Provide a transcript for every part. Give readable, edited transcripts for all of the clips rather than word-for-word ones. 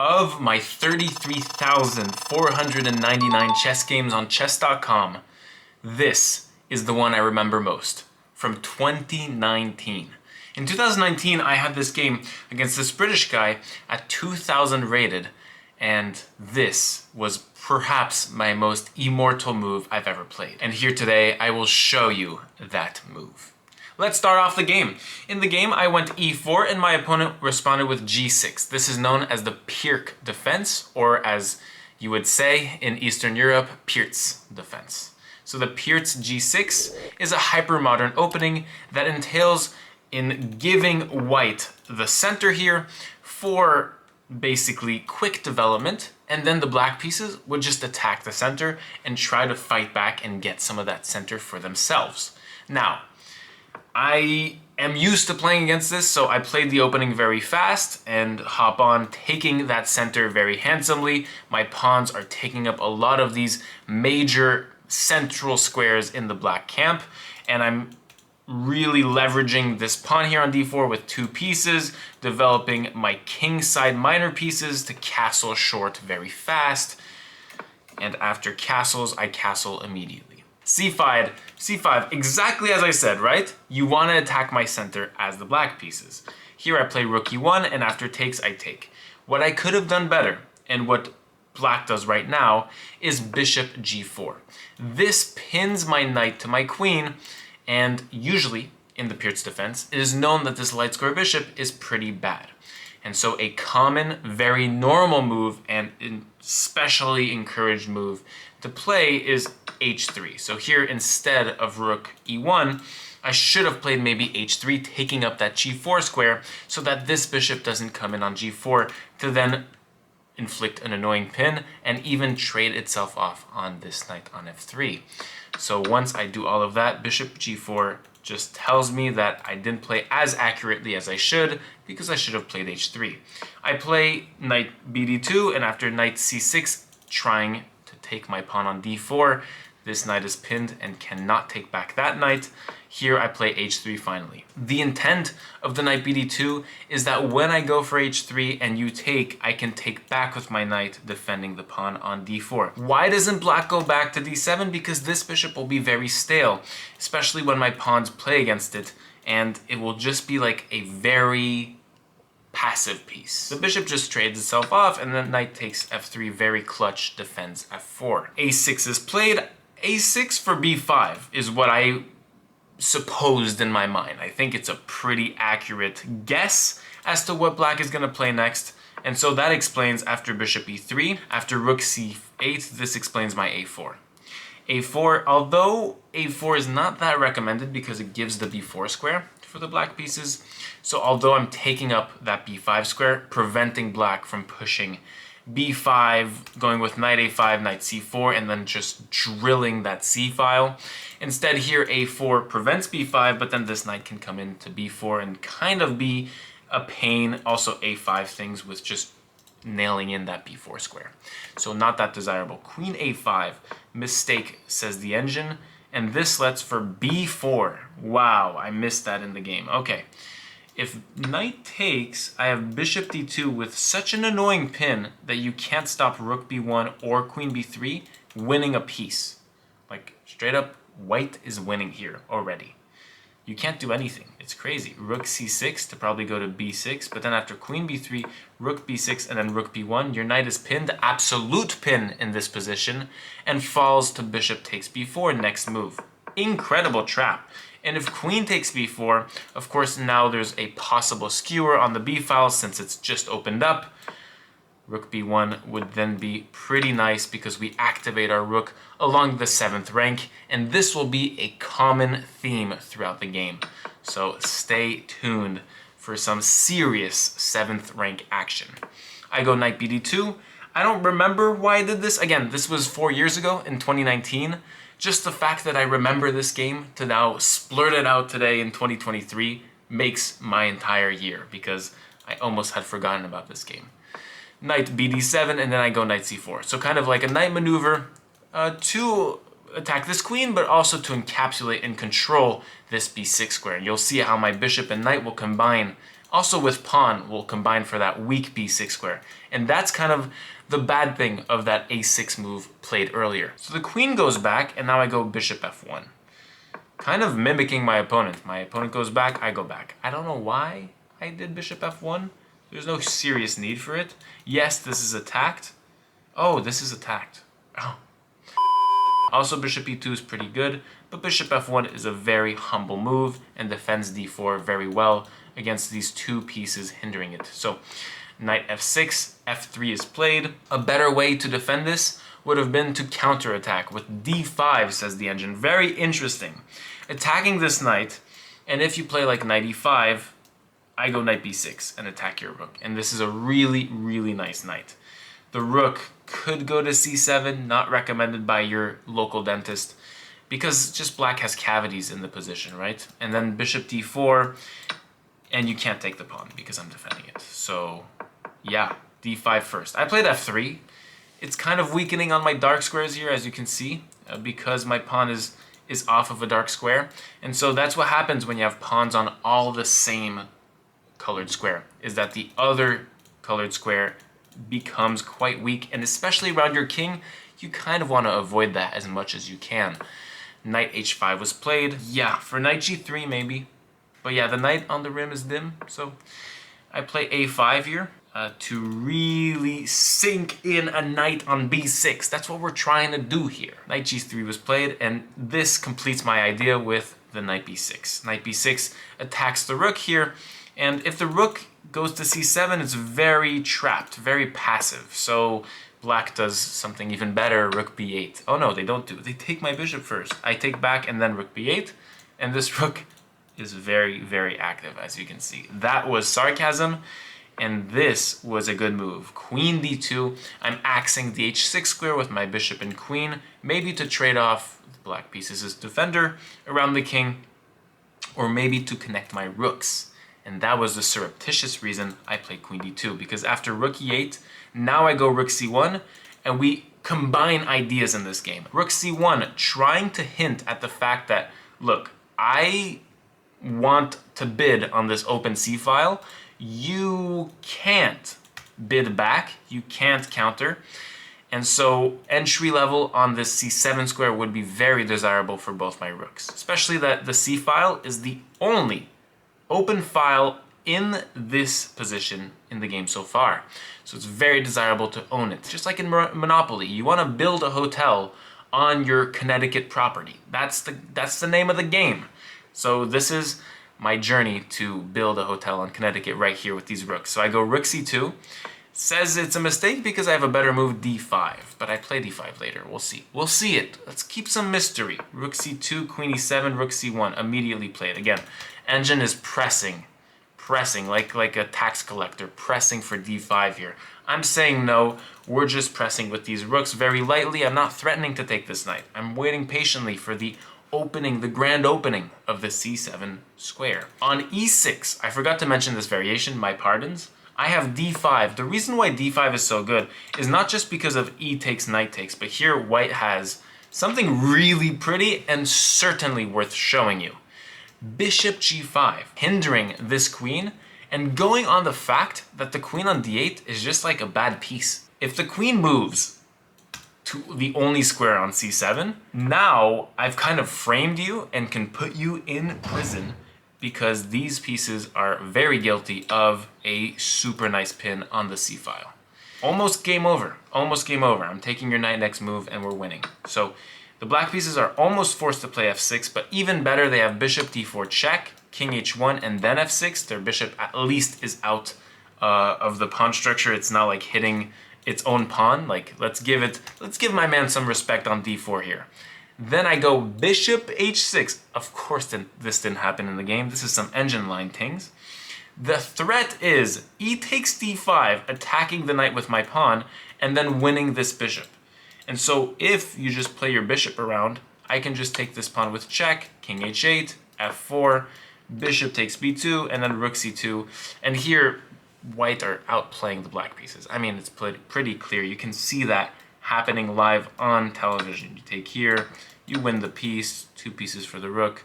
Of my 33,499 chess games on chess.com, this is the one I remember most, from 2019. In 2019, I had this game against this British guy at 2,000 rated, and this was perhaps my most immortal move I've ever played. And here today, I will show you that move. Let's start off the game. In the game, I went e4 and my opponent responded with g6. This is known as the Pirc defense, or as you would say in Eastern Europe, Pirc defense. So the Pirc g6 is a hyper-modern opening that entails in giving white the center here for basically quick development, and then the black pieces would just attack the center and try to fight back and get some of that center for themselves. Now, I am used to playing against this, so I played the opening very fast and hop on, taking that center very handsomely. My pawns are taking up a lot of these major central squares in the black camp, and I'm really leveraging this pawn here on d4 with two pieces, developing my king side minor pieces to castle short very fast, and after castles, I castle immediately. c5, exactly as I said, right? You want to attack my center as the black pieces. Here I play rook e1, and after takes, I take. What I could have done better, and what black does right now, is bishop g4. This pins my knight to my queen, and usually, in the Pirc defense, it is known that this light square bishop is pretty bad. And so a common, very normal move, and especially encouraged move to play is h3. So here, instead of rook e1, I should have played maybe h3, taking up that g4 square, so that this bishop doesn't come in on g4 to then inflict an annoying pin and even trade itself off on this knight on f3. So once I do all of that, bishop g4 just tells me that I didn't play as accurately as I should, because I should have played h3. I play knight bd2, and after knight c6, trying to take my pawn on d4, this knight is pinned and cannot take back that knight. Here I play h3 finally. The intent of the knight bd2 is that when I go for h3 and you take, I can take back with my knight, defending the pawn on d4. Why doesn't black go back to d7? Because this bishop will be very stale, especially when my pawns play against it, and it will just be like a very passive piece. The bishop just trades itself off, and then knight takes f3, very clutch, defends f4. a6 is played. a6 for b5 is what I supposed in my mind. I think it's a pretty accurate guess as to what black is going to play next. And so that explains after bishop e3, after rook c8, this explains my a4. a4, although a4 is not that recommended because it gives the b4 square for the black pieces. So although I'm taking up that b5 square, preventing black from pushing b5, going with knight a5, knight c4, and then just drilling that c file. Instead here, a4 prevents b5, but then this knight can come into b4 and kind of be a pain. Also a5 things with just nailing in that b4 square. So not that desirable. Queen a5, mistake, says the engine, and this lets for b4. Wow, I missed that in the game. Okay. If knight takes, I have bishop d2 with such an annoying pin that you can't stop rook b1 or queen b3 winning a piece. Like, straight up, white is winning here already. You can't do anything. It's crazy. Rook c6 to probably go to b6, but then after queen b3, rook b6, and then rook b1, your knight is pinned, absolute pin in this position, and falls to bishop takes b4 next move. Incredible trap. And if queen takes b4, of course now there's a possible skewer on the b file since it's just opened up. Rook b1 would then be pretty nice because we activate our rook along the 7th rank, and this will be a common theme throughout the game. So stay tuned for some serious 7th rank action. I go knight bd2. I don't remember why I did this. Again, this was 4 years ago in 2019. Just the fact that I remember this game to now splurt it out today in 2023 makes my entire year, because I almost had forgotten about this game. Knight bd7, and then I go knight c4. So kind of like a knight maneuver to attack this queen, but also to encapsulate and control this b6 square. And you'll see how my bishop and knight will combine also with pawn will combine for that weak b6 square. And that's kind of the bad thing of that a6 move played earlier. So the queen goes back, and now I go bishop f1. Kind of mimicking my opponent. My opponent goes back, I go back. I don't know why I did bishop f1. There's no serious need for it. Yes, this is attacked. Oh, this is attacked. Oh. Also, bishop e2 is pretty good, but bishop f1 is a very humble move and defends d4 very well against these two pieces hindering it. So, knight f6, f3 is played. A better way to defend this would have been to counterattack with d5, says the engine. Very interesting. Attacking this knight, and if you play like knight e5, I go knight b6 and attack your rook. And this is a really, really nice knight. The rook could go to c7, not recommended by your local dentist, because just black has cavities in the position, right? And then bishop d4, and you can't take the pawn because I'm defending it. So yeah, d5 first. I played f3. It's kind of weakening on my dark squares here, as you can see, because my pawn is off of a dark square. And so that's what happens when you have pawns on all the same colored square, is that the other colored square becomes quite weak, and especially around your king, you kind of want to avoid that as much as you can. Knight h5 was played. Yeah, for knight g3 maybe. But yeah, the knight on the rim is dim, so I play a5 here to really sink in a knight on b6. That's what we're trying to do here. Knight g3 was played, and this completes my idea with the knight b6. Knight b6 attacks the rook here, and if the rook goes to c7, it's very trapped, very passive. So black does something even better, rook b8. Oh no, they don't do it. They take my bishop first. I take back and then rook b8, and this rook is very, very active, as you can see. That was sarcasm, and this was a good move. Queen d2, I'm axing the h6 square with my bishop and queen, maybe to trade off the black pieces as defender around the king, or maybe to connect my rooks. And that was the surreptitious reason I played queen d2, because after rook e8, now I go rook c1, and we combine ideas in this game. Rook c1, trying to hint at the fact that, look, I want to bid on this open c-file. You can't bid back, you can't counter. And so entry level on this c7 square would be very desirable for both my rooks, especially that the c-file is the only open file in this position in the game so far. So it's very desirable to own it. Just like in Monopoly, you want to build a hotel on your Connecticut property. That's the name of the game. So this is my journey to build a hotel on Connecticut right here with these rooks. So I go rook c2. Says it's a mistake because I have a better move d5, but I play d5 later. We'll see. We'll see it. Let's keep some mystery. Rook c2, queen e7, rook c1, immediately played. Again, engine is pressing like a tax collector, pressing for d5 here. I'm saying no, we're just pressing with these rooks very lightly. I'm not threatening to take this knight. I'm waiting patiently for the opening, the grand opening of the c7 square. On e6, I forgot to mention this variation, my pardons. I have d5. The reason why d5 is so good is not just because of e takes, knight takes, but here white has something really pretty and certainly worth showing you. Bishop g5, hindering this queen and going on the fact that the queen on d8 is just like a bad piece. If the queen moves to the only square on c7, now I've kind of framed you and can put you in prison, because these pieces are very guilty of a super nice pin on the c-file. Almost game over, almost game over. I'm taking your knight next move and we're winning. So the black pieces are almost forced to play f6, but even better, they have bishop d4 check, king h1, and then f6. Their bishop at least is out of the pawn structure. It's not like hitting its own pawn. Like, let's give my man some respect on d4 here. Then I go bishop h6. Of course this didn't happen in the game. This is some engine line things. The threat is e takes d5, attacking the knight with my pawn, and then winning this bishop. And so if you just play your bishop around, I can just take this pawn with check, king h8, f4, bishop takes b2, and then rook c2. And here, white are outplaying the black pieces. I mean, it's pretty clear. You can see that happening live on television. You take here, you win the piece, 2 pieces for the rook,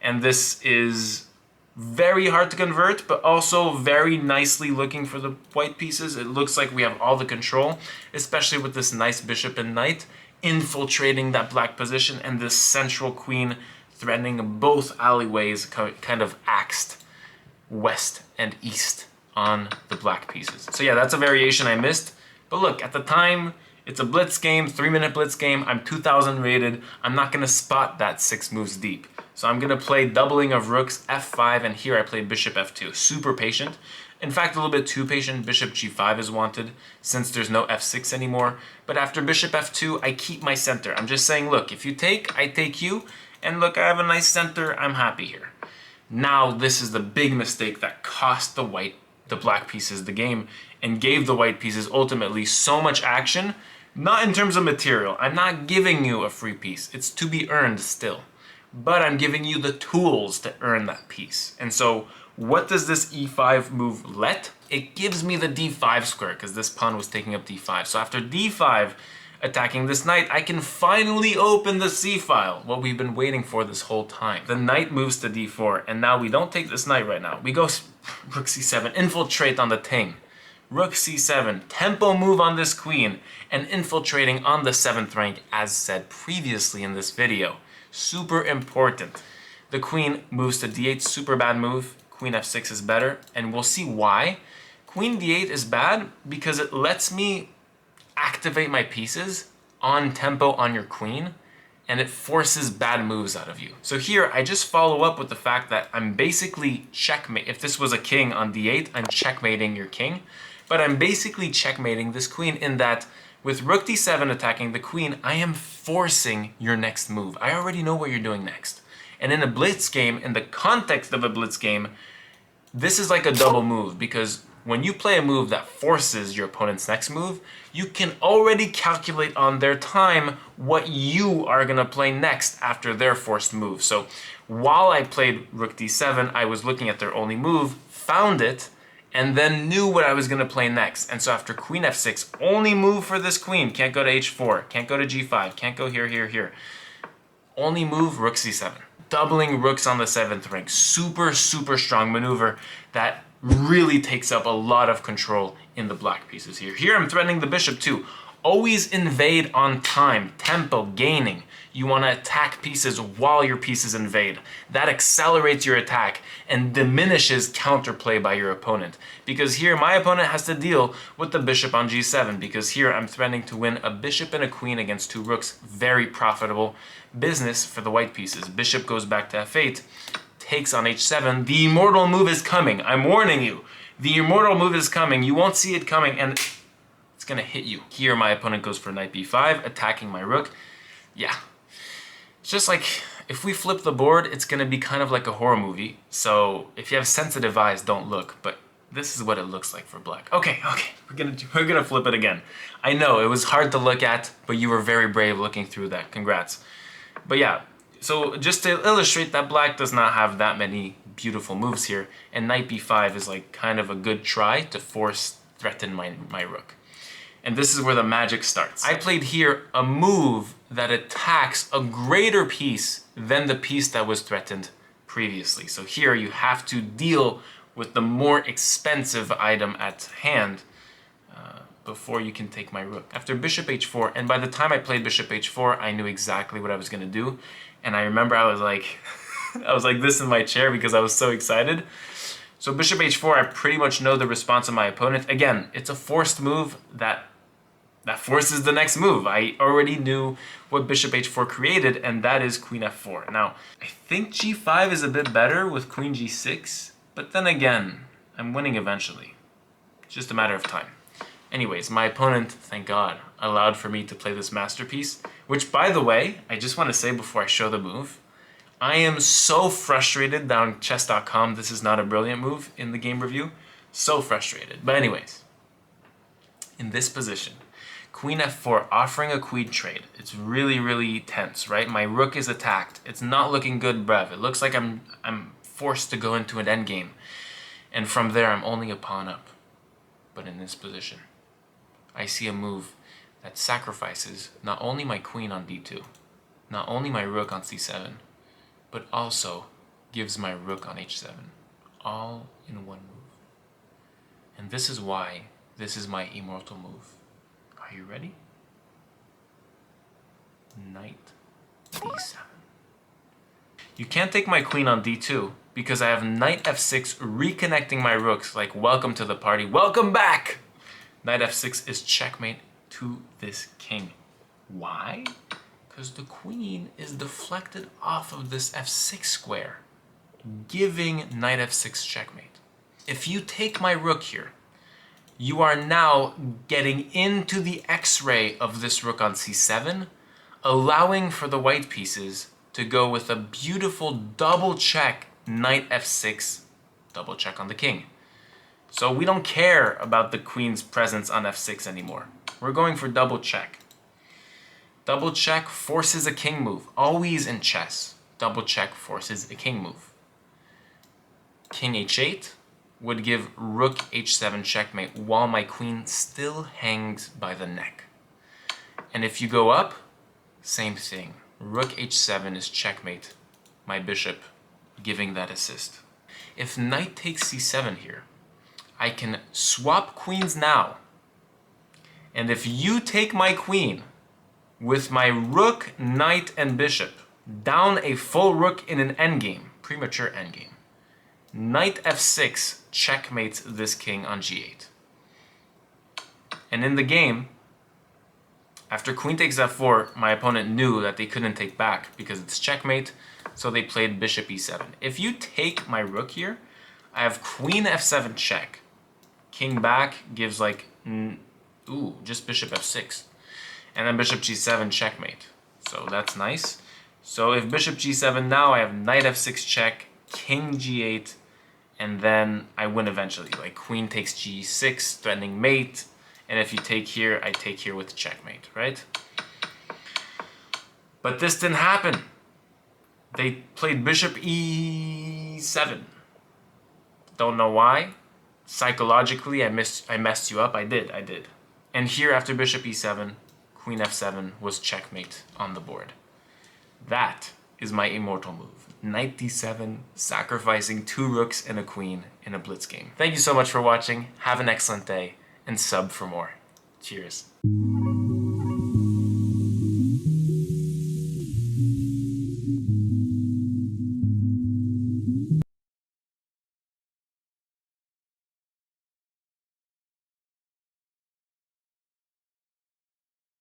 and this is Very hard to convert, but also very nicely looking for the white pieces. It looks like we have all the control, especially with this nice bishop and knight infiltrating that black position and this central queen threatening both alleyways, kind of axed west and east on the black pieces. So yeah, that's a variation I missed. But look, at the time, it's a blitz game, 3-minute blitz game. I'm 2000 rated. I'm not gonna spot that 6 moves deep. So I'm gonna play doubling of rooks, f5, and here I play bishop f2. Super patient. In fact, a little bit too patient. Bishop g5 is wanted since there's no f6 anymore. But after bishop f2, I keep my center. I'm just saying, look, if you take, I take you. And look, I have a nice center. I'm happy here. Now this is the big mistake that cost the black pieces the game and gave the white pieces ultimately so much action. Not in terms of material. I'm not giving you a free piece. It's to be earned still. But I'm giving you the tools to earn that piece. And so what does this e5 move let? It gives me the d5 square because this pawn was taking up d5. So after d5 attacking this knight, I can finally open the c file, what we've been waiting for this whole time. The knight moves to d4, and now we don't take this knight right now. We go rook c7, infiltrate on the ting. Rook c7, tempo move on this queen, and infiltrating on the 7th rank as said previously in this video. Super important. The queen moves to d8, super bad move. Queen f6 is better, and we'll see why. Queen d8 is bad because it lets me activate my pieces on tempo on your queen, and it forces bad moves out of you. So here, I just follow up with the fact that I'm basically checkmate. If this was a king on d8, I'm checkmating your king, but I'm basically checkmating this queen in that with rook d7 attacking the queen, I am forcing your next move. I already know what you're doing next. And in a blitz game, in the context of a blitz game, this is like a double move because when you play a move that forces your opponent's next move, you can already calculate on their time what you are gonna play next after their forced move. So while I played rook d7, I was looking at their only move, found it, and then knew what I was gonna play next. And so after queen f6, only move for this queen, can't go to h4, can't go to g5, can't go here, here, here. Only move rook c7. Doubling rooks on the 7th rank. Super, super strong maneuver that really takes up a lot of control in the black pieces here. Here I'm threatening the bishop too. Always invade on time, tempo, gaining. You want to attack pieces while your pieces invade. That accelerates your attack and diminishes counterplay by your opponent. Because here my opponent has to deal with the bishop on g7 because here I'm threatening to win a bishop and a queen against 2 rooks. Very profitable business for the white pieces. Bishop goes back to f8, takes on h7. The immortal move is coming. I'm warning you. The immortal move is coming. You won't see it coming and it's gonna hit you. Here my opponent goes for knight b5, attacking my rook. Yeah. It's just like, if we flip the board, it's gonna be kind of like a horror movie. So if you have sensitive eyes, don't look. But this is what it looks like for black. Okay, we're gonna flip it again. I know, it was hard to look at, but you were very brave looking through that. Congrats. But yeah, so just to illustrate that black does not have that many beautiful moves here, and knight b5 is like kind of a good try to threaten my rook. And this is where the magic starts. I played here a move that attacks a greater piece than the piece that was threatened previously. So here you have to deal with the more expensive item at hand before you can take my rook. After bishop h4, and by the time I played bishop h4, I knew exactly what I was gonna do. And I remember I was like, I was like this in my chair because I was so excited. So bishop h4, I pretty much know the response of my opponent. Again, it's a forced move that forces the next move. I already knew what bishop h4 created, and that is queen f4. Now, I think g5 is a bit better with queen g6, but then again, I'm winning eventually. It's just a matter of time. Anyways, my opponent, thank God, allowed for me to play this masterpiece, which, by the way, I just want to say before I show the move, I am so frustrated that on chess.com this is not a brilliant move in the game review. So frustrated. But anyways, in this position, queen f4 offering a queen trade. It's really, really tense, right? My rook is attacked. It's not looking good, brev. It looks like I'm forced to go into an endgame. And from there, I'm only a pawn up. But in this position, I see a move that sacrifices not only my queen on d2, not only my rook on c7, but also gives my rook on h7. all in one move. And this is why this is my immortal move. Are you ready? Knight d7. You can't take my queen on d2 because I have knight f6 reconnecting my rooks, like welcome to the party, welcome back! Knight f6 is checkmate to this king. Why? Because the queen is deflected off of this f6 square, giving knight f6 checkmate. If you take my rook here, you are now getting into the x-ray of this rook on c7, allowing for the white pieces to go with a beautiful double check knight f6, double check on the king. So we don't care about the queen's presence on f6 anymore. We're going for double check. Double check forces a king move. Always in chess, double check forces a king move. King h8 would give rook h7 checkmate while my queen still hangs by the neck. And if you go up, same thing. Rook h7 is checkmate, my bishop giving that assist. If knight takes c7 here, I can swap queens now. And if you take my queen with my rook, knight, and bishop down a full rook in an endgame, premature endgame, knight f6 checkmates this king on g8. And in the game, after queen takes f4, my opponent knew that they couldn't take back because it's checkmate, so they played bishop e7. If you take my rook here, I have queen f7 check. King back gives like, just bishop f6. And then bishop g7 checkmate. So that's nice. So if bishop g7 now, I have knight f6 check, king g8, and then I win eventually. Like queen takes g6, threatening mate. And if you take here, I take here with checkmate, right? But this didn't happen. They played bishop e7. Don't know why. Psychologically, I messed you up. I did. And here after bishop e7, queen f7 was checkmate on the board. That is my immortal move. Knight d7, sacrificing 2 rooks and a queen in a blitz game. Thank you so much for watching. Have an excellent day, and sub for more. Cheers.